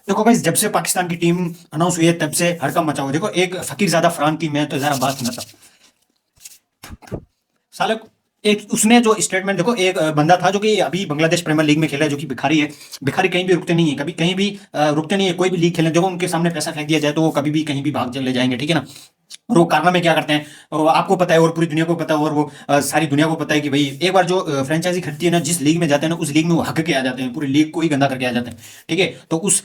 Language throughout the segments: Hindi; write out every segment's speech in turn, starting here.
देखो गाइस, जब से पाकिस्तान की टीम अनाउंस हुई है तब से हड़कंप मचा हुआ। देखो, एक फकीरजादा फरहान की मैं तो जरा बात सुनाता हूँ। साले, एक उसने जो स्टेटमेंट देखो, एक बंदा था जो कि अभी बांग्लादेश प्रीमियर लीग में खेला है, जो कि भिखारी है। भिखारी कहीं भी रुकते नहीं है, कभी कहीं भी रुकते नहीं है। कोई भी लीग खेलने देखो, उनके सामने पैसा फेंक दिया जाए तो वो कभी भी कहीं भी भाग चले जाएंगे, ठीक है ना। और वो कारनामे क्या करते हैं, और आपको पता है और पूरी दुनिया को पता है, और वो सारी दुनिया को पता है कि भाई एक बार जो फ्रेंचाइजी खरीदती है ना, जिस लीग में जाते हैं ना, उस लीग में वो हक के आ जाते हैं, पूरी लीग को ही गंदा करके आ जाते हैं। ठीक है, तो उस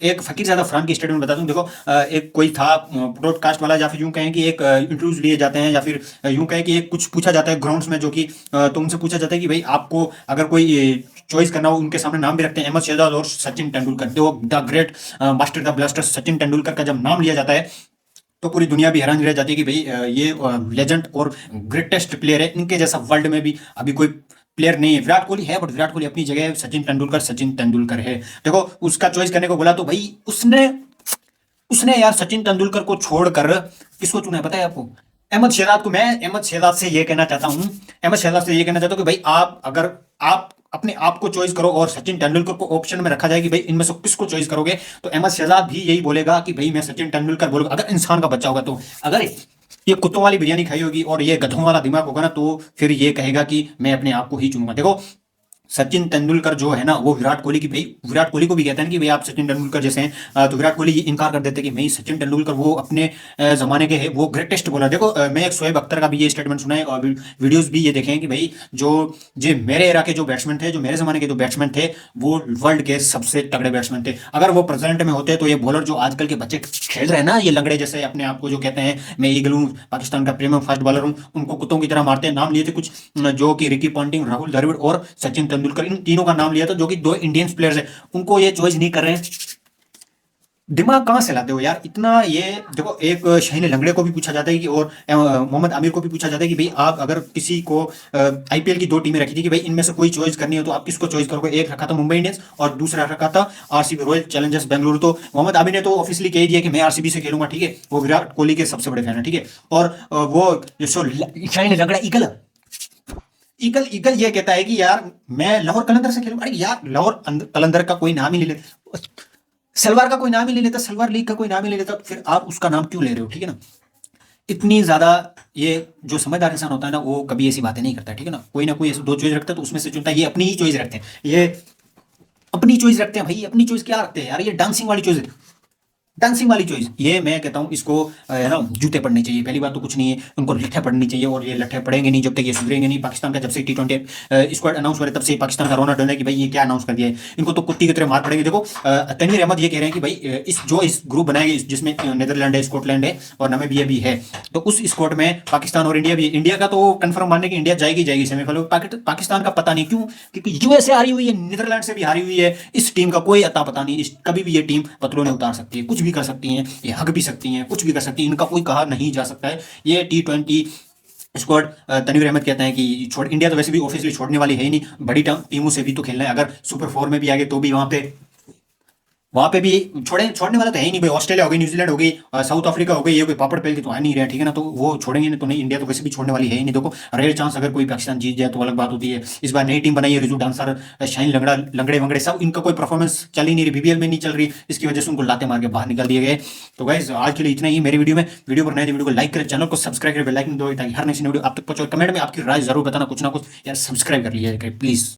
एक फकीर ज्यादा फरहान की स्टेटमेंट बता दूं। देखो, एक कोई था ब्रॉडकास्ट वाला, या फिर यूं कहें कि एक इंटरव्यूज लिए जाते हैं, या फिर यूं कहें कि एक कुछ पूछा जाता है ग्राउंड्स में, जो कि तो उनसे पूछा जाता है कि भाई आपको अगर कोई चॉइस करना हो, उनके सामने नाम भी रखते हैं अहमद शहजाद और सचिन तेंदुलकर। तो the great master the blaster Sachin Tendulkar का जब नाम लिया जाता है तो पूरी दुनिया भी हैरान रह जाती है कि भाई ये लेजेंड और ग्रेटेस्ट प्लेयर है। इनके जैसा वर्ल्ड में भी अभी कोई प्लेयर नहीं है। विराट कोहली है, बट विराट कोहली अपनी जगह है, सचिन तेंदुलकर है। देखो, उसका चॉइस करने को बोला तो भाई उसने उसने यार सचिन तेंदुलकर को छोड़कर किसको चुना है पता है आपको? अहमद शहजाद को। मैं अहमद शहजाद से ये कहना चाहता हूं, अहमद शहजाद से ये कहना चाहता हूं कि भाई आप अगर आप अपने आप को चॉइस करो और सचिन तेंदुलकर को ऑप्शन में रखा जाए कि भाई इनमें से किसको चॉइस करोगे, तो अहमद शहजाद भी यही बोलेगा कि भाई मैं सचिन तेंदुलकर बोलूंगा। अगर इंसान का बच्चा होगा तो। अगर ये कुत्तों वाली बिरयानी खाई होगी और ये गधों वाला दिमाग होगा ना, तो फिर ये कहेगा कि मैं अपने आप को ही चुनूंगा। देखो, सचिन तेंदुलकर जो है ना, वो विराट कोहली की भाई, विराट कोहली को भी कहते हैं कि भाई आप सचिन तेंदुलकर जैसे हैं। तो विराट कोहली इनकार कर देते हैं कि भाई सचिन तेंदुलकर वो अपने जमाने के हैं, वो ग्रेटेस्ट बॉलर। देखो, मैं एक शोएब अख्तर का भी ये स्टेटमेंट सुना है और वीडियोस भी ये देखे हैं कि भाई जो जो मेरे एरा के जो बैट्समैन थे, जो मेरे जमाने के जो बैट्समैन थे, वो वर्ल्ड के सबसे तगड़े बैट्समैन थे। अगर वो प्रेजेंट में होते तो ये बॉलर जो आजकल के बच्चे खेल रहे हैं ना, ये लंगड़े जैसे अपने आप को जो कहते हैं मैं ईगल हूँ, पाकिस्तान का प्रीमियम फास्ट बॉलर हूँ, उनको कुत्तों की तरह मारते हैं। नाम लिए थे कुछ जो कि रिकी पॉन्टिंग, राहुल द्रविड़ और सचिन तेंदुलकर, इन तीनों का नाम लिया था, जो कि दो इंडियंस प्लेयर्स हैं। उनको ये चॉइस नहीं कर रहे हैं। दिमाग कहां से लाते हो यार इतना? ये देखो, एक शाहीन लंगड़े को भी पूछा जाता है कि, और मोहम्मद आमिर को भी पूछा जाता है कि भाई आप अगर किसी को आईपीएल की दो टीमें रखी थी कि भाई इनमें से कोई चॉइस करनी हो तो आप किसको चॉइस करोगे? एक रखा था मुंबई इंडियंस और दूसरा रखा था आरसीबी, रॉयल चैलेंजर्स बेंगलुरु। तो मोहम्मद आमिर ने तो ऑफिशियली कह दिया कि मैं आरसीबी से खेलूंगा, ठीक है। वो विराट कोहली के सबसे बड़े फैन है, ठीक है। और वो जो शाहीन लंगड़ा ईगल ईगल ईगल ये कहता है कि यार मैं लाहौर कलंदर से खेलूंगा। अरे यार, लाहौर कलंदर का कोई नाम ही नहीं लेता, सलवार का कोई नाम ही नहीं लेता, सलवार लीग का कोई नाम ही नहीं लेता, तो फिर आप उसका नाम क्यों ले रहे हो? ठीक है ना। इतनी ज्यादा ये जो समझदार इंसान होता है ना, वो कभी ऐसी बातें नहीं करता, ठीक है ना। कोई ना कोई ऐसे दो चॉइस रखता है तो उसमें से चुनता है। ये अपनी ही चॉइस रखते हैं, ये अपनी चॉइस रखते हैं भाई। अपनी चॉइस क्या रखते हैं यार? ये डांसिंग वाली चॉइस है, डांसिंग वाली चॉइस। ये मैं कहता हूँ इसको है ना, जूते पड़ने चाहिए। पहली बात तो कुछ नहीं है, उनको लट्ठे पड़नी चाहिए, और ये लट्ठे पड़ेंगे नहीं जब तक ये सुधरेंगे नहीं। पाकिस्तान का जब से T20 स्क्वाड अनाउंस हुआ है तब से पाकिस्तान का रोना डोना है कि भाई ये क्या अनाउंस कर दिया है, इनको तो कुत्ती की तरह मार पड़ेगी। देखो, तनवीर अहमद ये कह रहे हैं कि भाई इस ग्रुप बनाएंगे जिसमें नीदरलैंड है, स्कॉटलैंड है और नामीबिया भी है, तो उस स्क्वाड में पाकिस्तान और इंडिया भी है। इंडिया का तो कंफर्म मानने की इंडिया जाएगी सेमीफाइनल। पाकिस्तान का पता नहीं क्यों, क्योंकि यूएसए हारी हुई है, नीदरलैंड से भी हारी हुई है। इस टीम का कोई अता पता नहीं। कभी भी ये टीम पतलों ने उतार सकती है, कुछ भी कर सकती है, ये हक भी सकती हैं, कुछ भी कर सकती हैं। इनका कोई कहा नहीं जा सकता है। ये T20 स्क्वाड, तनवीर अहमद कहता है कि छोड़, इंडिया तो वैसे भी ऑफिशियली छोड़ने वाली है ही नहीं, बड़ी टीमों से भी तो खेलना है। अगर सुपर फोर में भी आ गए तो भी वहां पे भी छोड़ने वाला तो है ही नहीं भाई। ऑस्ट्रेलिया हो गई, न्यूजीलैंड हो गई, साउथ अफ्रीका हो गई, ये कोई पापड़ पेल के तो आ नहीं रहे, ठीक है ना। तो वो छोड़ेंगे नहीं तो नहीं, इंडिया तो वैसे भी छोड़ने वाली है ही नहीं। देखो, रेयर चांस अगर कोई पाकिस्तान जीत जाए तो अलग बात होती है। इस बार नई टीम बनाई है, रिजू डांसर, शाहीन लंगड़ा, लंगड़े वंगड़े सब, इनका कोई परफॉर्मेंस चल ही नहीं रही, बीबीएल में नहीं चल रही, इसकी वजह से उनको लाते मार के बाहर निकाल दिए गए। तो गाइस, आज के लिए इतना ही मेरी वीडियो में। वीडियो पर नए वीडियो को लाइक करें, चैनल को सब्सक्राइब करें, बेल आइकन दो ताकि हर नई वीडियो आप तक पहुंचे। कमेंट में आपकी राय जरूर बताना, कुछ ना कुछ यार सब्सक्राइब कर लीजिए प्लीज।